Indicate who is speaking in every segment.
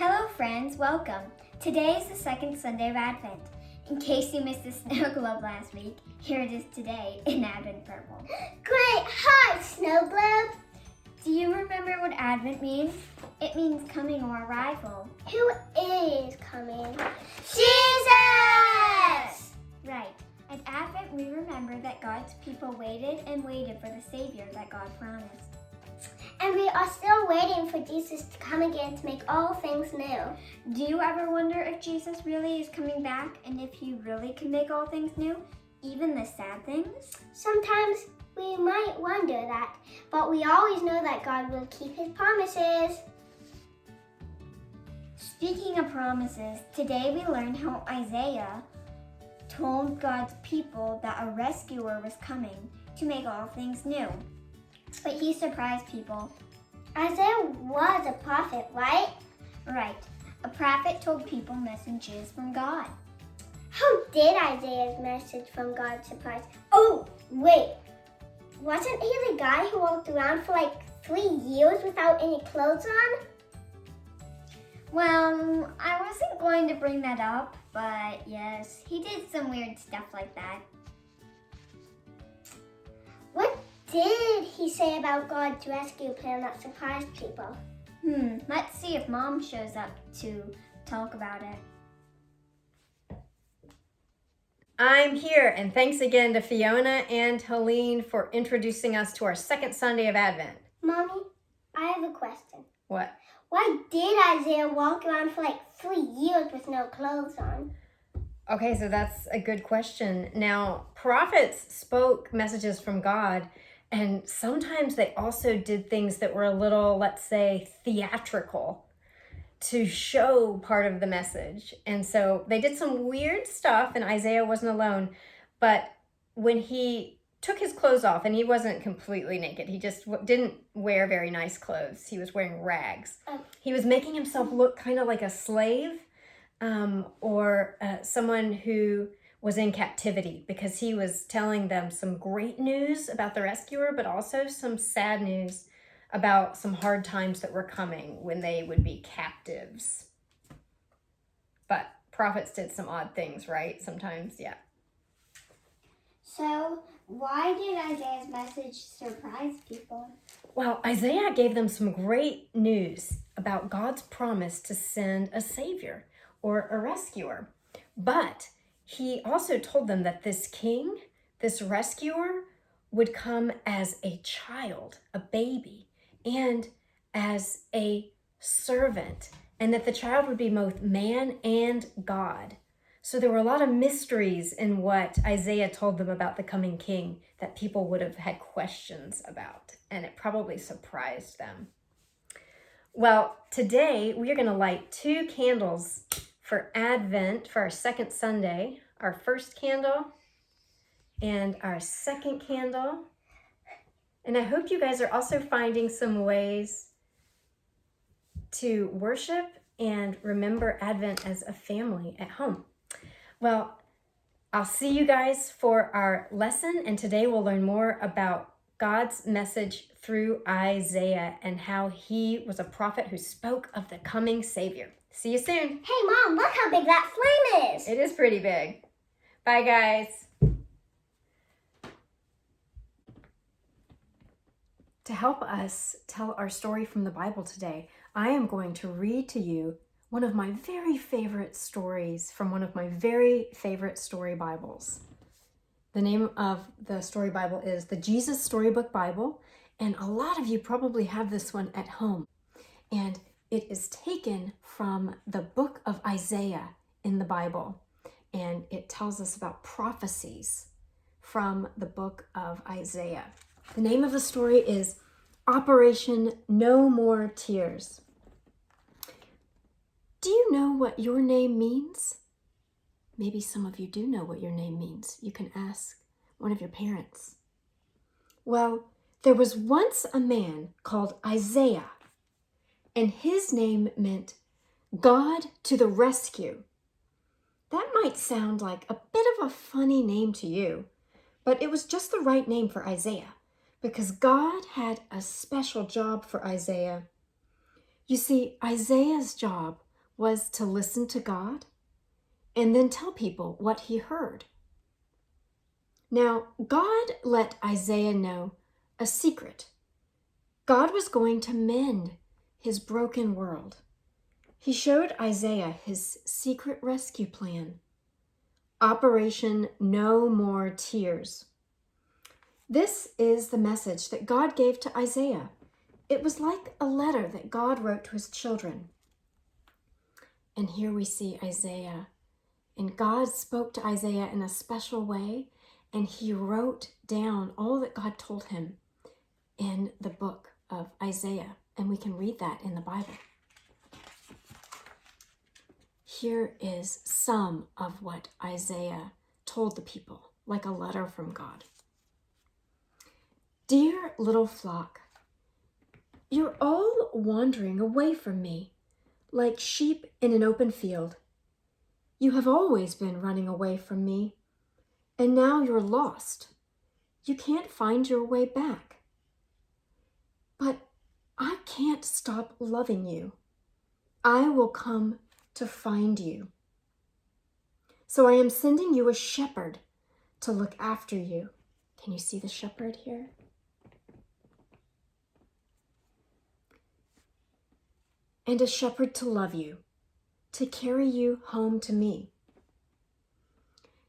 Speaker 1: Hello friends, welcome. Today is the second Sunday of Advent. In case you missed the snow globe last week, here it is today in Advent purple.
Speaker 2: Great! Hi, Snow Globe!
Speaker 1: Do you remember what Advent means? It means coming or arrival.
Speaker 2: Who is coming? Jesus!
Speaker 1: Right. At Advent, we remember that God's people waited and waited for the Savior that God promised.
Speaker 2: And we are still waiting for Jesus to come again to make all things new.
Speaker 1: Do you ever wonder if Jesus really is coming back and if he really can make all things new, even the sad things?
Speaker 2: Sometimes we might wonder that, but we always know that God will keep his promises.
Speaker 1: Speaking of promises, today we learned how Isaiah told God's people that a rescuer was coming to make all things new. But he surprised people.
Speaker 2: Isaiah was a prophet, right?
Speaker 1: Right. A prophet told people messages from God.
Speaker 2: How did Isaiah's message from God surprise? Oh, wait. Wasn't he the guy who walked around for like 3 years without any clothes on?
Speaker 1: Well, I wasn't going to bring that up, but yes, he did some weird stuff like that.
Speaker 2: What did he say about God's rescue plan that surprised people?
Speaker 1: Let's see if Mom shows up to talk about it.
Speaker 3: I'm here, and thanks again to Fiona and Helene for introducing us to our second Sunday of Advent.
Speaker 2: Mommy, I have a question.
Speaker 3: What?
Speaker 2: Why did Isaiah walk around for like 3 years with no clothes on?
Speaker 3: Okay, so that's a good question. Now, prophets spoke messages from God, and sometimes they also did things that were a little, let's say, theatrical to show part of the message. And so they did some weird stuff, and Isaiah wasn't alone. But when he took his clothes off, and he wasn't completely naked, he just didn't wear very nice clothes. He was wearing rags. He was making himself look kind of like a slave or someone who was in captivity, because he was telling them some great news about the rescuer, but also some sad news about some hard times that were coming when they would be captives. But prophets did some odd things, right? Sometimes, yeah.
Speaker 2: So, why did Isaiah's message surprise people?
Speaker 3: Well, Isaiah gave them some great news about God's promise to send a savior or a rescuer. But he also told them that this king, this rescuer, would come as a child, a baby, and as a servant, and that the child would be both man and God. So there were a lot of mysteries in what Isaiah told them about the coming king that people would have had questions about, and it probably surprised them. Well, today we are going to light 2 candles for Advent for our second Sunday, our first candle and our second candle. And I hope you guys are also finding some ways to worship and remember Advent as a family at home. Well, I'll see you guys for our lesson, and today we'll learn more about God's message through Isaiah and how he was a prophet who spoke of the coming Savior. See you soon.
Speaker 2: Hey Mom, look how big that flame is!
Speaker 3: It is pretty big. Bye guys. To help us tell our story from the Bible today, I am going to read to you one of my very favorite stories from one of my very favorite story Bibles. The name of the story Bible is the Jesus Storybook Bible, and a lot of you probably have this one at home. And it is taken from the book of Isaiah in the Bible, and it tells us about prophecies from the book of Isaiah. The name of the story is Operation No More Tears. Do you know what your name means? Maybe some of you do know what your name means. You can ask one of your parents. Well, there was once a man called Isaiah, and his name meant God to the rescue. That might sound like a bit of a funny name to you, but it was just the right name for Isaiah, because God had a special job for Isaiah. You see, Isaiah's job was to listen to God and then tell people what he heard. Now, God let Isaiah know a secret. God was going to mend his broken world. He showed Isaiah his secret rescue plan. Operation No More Tears. This is the message that God gave to Isaiah. It was like a letter that God wrote to his children. And here we see Isaiah. And God spoke to Isaiah in a special way, and he wrote down all that God told him in the book of Isaiah. And we can read that in the Bible. Here is some of what Isaiah told the people, like a letter from God. Dear little flock, you're all wandering away from me, like sheep in an open field. You have always been running away from me, and now you're lost. You can't find your way back. But I can't stop loving you. I will come to find you. So I am sending you a shepherd to look after you. Can you see the shepherd here? And a shepherd to love you, to carry you home to me.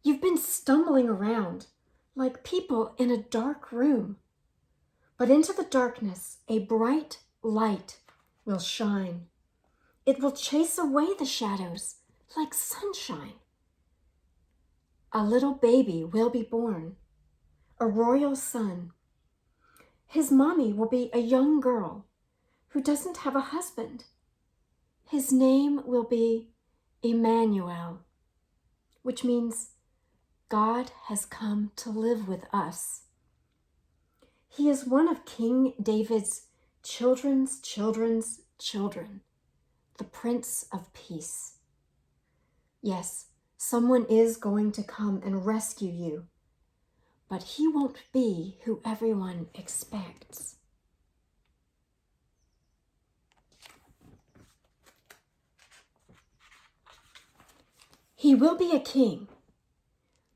Speaker 3: You've been stumbling around like people in a dark room, but into the darkness a bright light will shine. It will chase away the shadows like sunshine. A little baby will be born, a royal son. His mommy will be a young girl who doesn't have a husband. His name will be Emmanuel, which means God has come to live with us. He is one of King David's children's children, the Prince of Peace. Yes, someone is going to come and rescue you, but he won't be who everyone expects. He will be a king,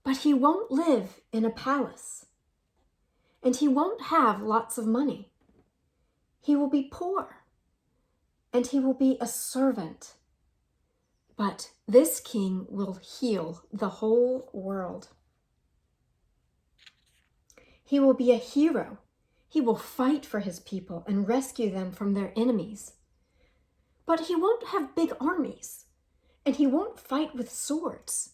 Speaker 3: but he won't live in a palace, and he won't have lots of money. He will be poor, and he will be a servant. But this king will heal the whole world. He will be a hero. He will fight for his people and rescue them from their enemies. But he won't have big armies, and he won't fight with swords.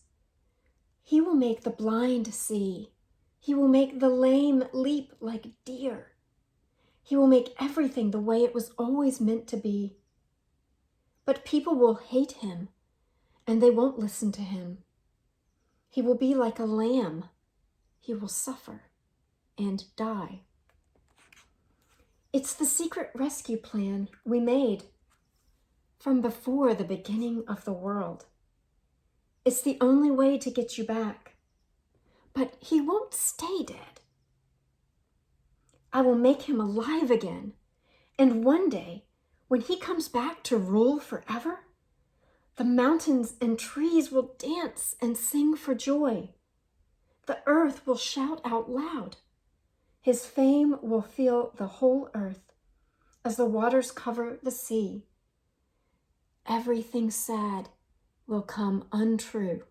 Speaker 3: He will make the blind see. He will make the lame leap like deer. He will make everything the way it was always meant to be. But people will hate him, and they won't listen to him. He will be like a lamb. He will suffer and die. It's the secret rescue plan we made from before the beginning of the world. It's the only way to get you back. But he won't stay dead. I will make him alive again. And one day, when he comes back to rule forever, the mountains and trees will dance and sing for joy. The earth will shout out loud. His fame will fill the whole earth as the waters cover the sea. Everything sad will come untrue.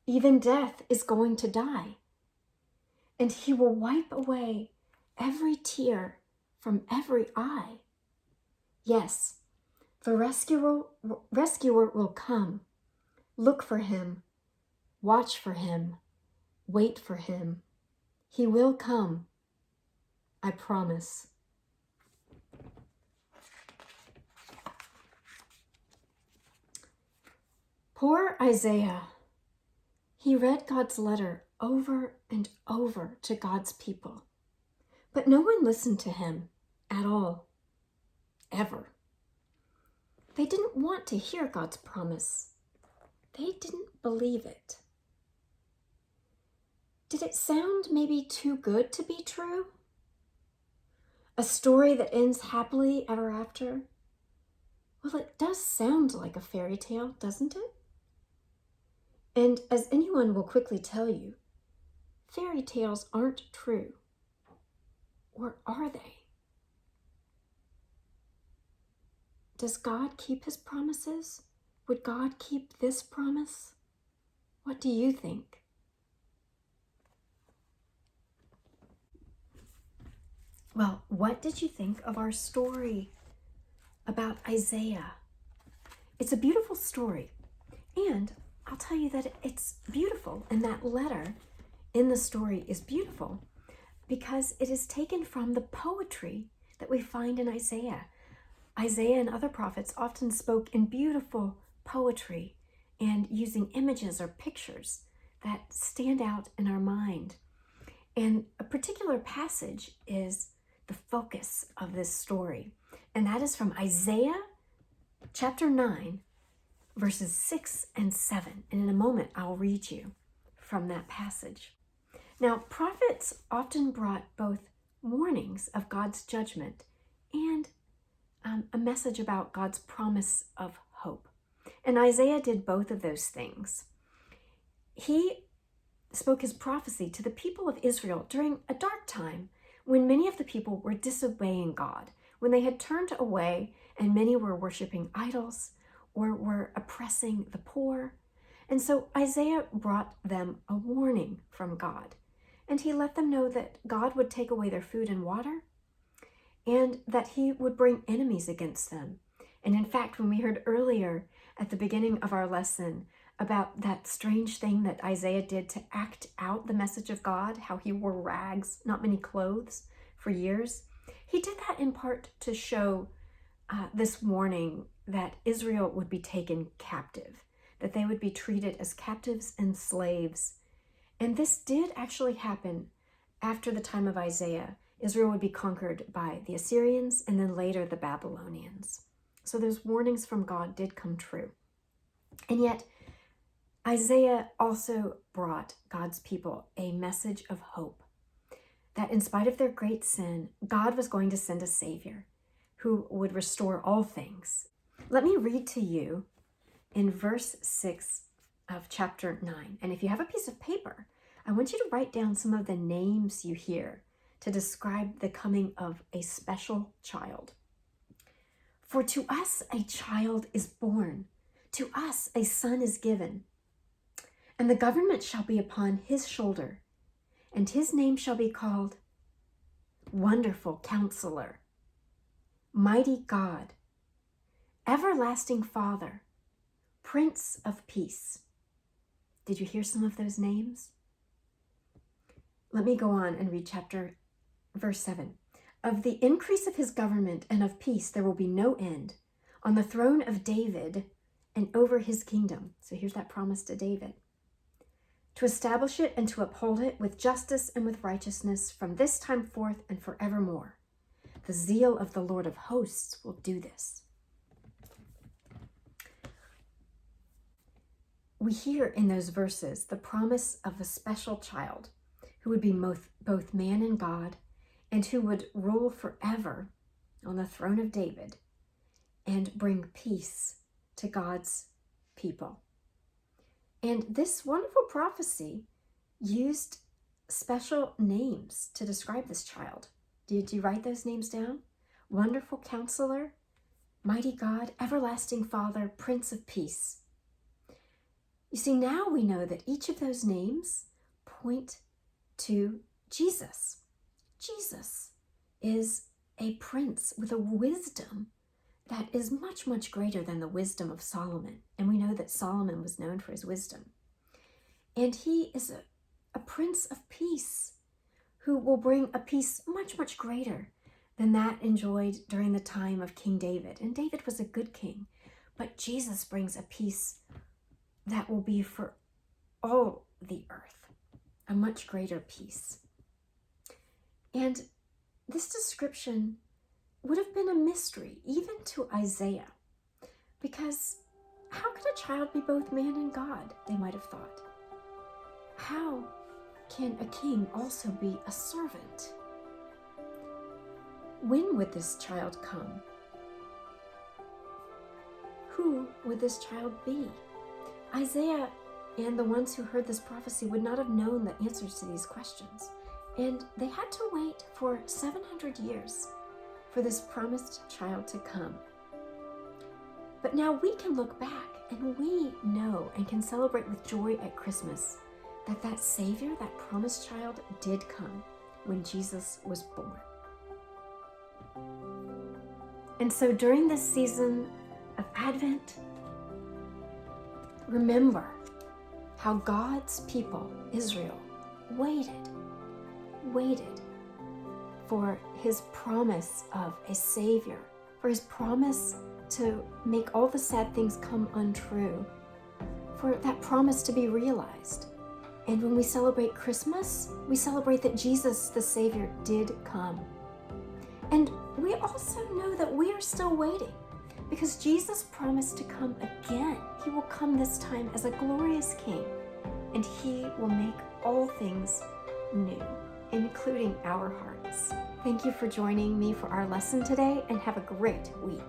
Speaker 3: Even death is going to die, and he will wipe away every tear from every eye. Yes, the rescuer will come. Look for him, watch for him, wait for him. He will come, I promise. Poor Isaiah. He read God's letter over and over to God's people, but no one listened to him at all, ever. They didn't want to hear God's promise. They didn't believe it. Did it sound maybe too good to be true? A story that ends happily ever after? Well, it does sound like a fairy tale, doesn't it? And as anyone will quickly tell you, fairy tales aren't true. Or are they? Does God keep his promises? Would God keep this promise? What do you think? Well, what did you think of our story about Isaiah? It's a beautiful story, and I'll tell you that it's beautiful, and that letter in the story is beautiful because it is taken from the poetry that we find in Isaiah. Isaiah and other prophets often spoke in beautiful poetry and using images or pictures that stand out in our mind. And a particular passage is the focus of this story, and that is from Isaiah chapter 9, verses 6 and 7. And in a moment, I'll read you from that passage. Now, prophets often brought both warnings of God's judgment and a message about God's promise of hope. And Isaiah did both of those things. He spoke his prophecy to the people of Israel during a dark time when many of the people were disobeying God, when they had turned away and many were worshiping idols or were oppressing the poor. And so Isaiah brought them a warning from God, and he let them know that God would take away their food and water, and that he would bring enemies against them. And in fact, when we heard earlier at the beginning of our lesson about that strange thing that Isaiah did to act out the message of God, how he wore rags, not many clothes, for years, he did that in part to show this warning that Israel would be taken captive, that they would be treated as captives and slaves. And this did actually happen after the time of Isaiah. Israel would be conquered by the Assyrians and then later the Babylonians. So those warnings from God did come true. And yet, Isaiah also brought God's people a message of hope, that in spite of their great sin, God was going to send a Savior who would restore all things. Let me read to you in verse 6 of chapter 9. And if you have a piece of paper, I want you to write down some of the names you hear to describe the coming of a special child. For to us a child is born, to us a son is given, and the government shall be upon his shoulder, and his name shall be called Wonderful Counselor, Mighty God, Everlasting Father, Prince of Peace. Did you hear some of those names? Let me go on and read verse 7. Of the increase of his government and of peace there will be no end on the throne of David and over his kingdom. So here's that promise to David. To establish it and to uphold it with justice and with righteousness from this time forth and forevermore. The zeal of the Lord of hosts will do this. We hear in those verses the promise of a special child who would be both man and God, and who would rule forever on the throne of David and bring peace to God's people. And this wonderful prophecy used special names to describe this child. Did you write those names down? Wonderful Counselor, Mighty God, Everlasting Father, Prince of Peace. You see, now we know that each of those names point to Jesus. Jesus is a prince with a wisdom that is much, much greater than the wisdom of Solomon. And we know that Solomon was known for his wisdom. And he is a prince of peace who will bring a peace much, much greater than that enjoyed during the time of King David. And David was a good king, but Jesus brings a peace that will be for all the earth, a much greater peace. And this description would have been a mystery even to Isaiah, because how could a child be both man and God, they might have thought. How can a king also be a servant? When would this child come? who would this child be? Isaiah and the ones who heard this prophecy would not have known the answers to these questions. And they had to wait for 700 years for this promised child to come. But now we can look back and we know and can celebrate with joy at Christmas that that Savior, that promised child, did come when Jesus was born. And so during this season of Advent, remember how God's people, Israel, waited for his promise of a Savior, for his promise to make all the sad things come untrue, for that promise to be realized. And when we celebrate Christmas, we celebrate that Jesus, the Savior, did come. And we also know that we are still waiting because Jesus promised to come again. He will come this time as a glorious King, and he will make all things new, including our hearts. Thank you for joining me for our lesson today, and have a great week.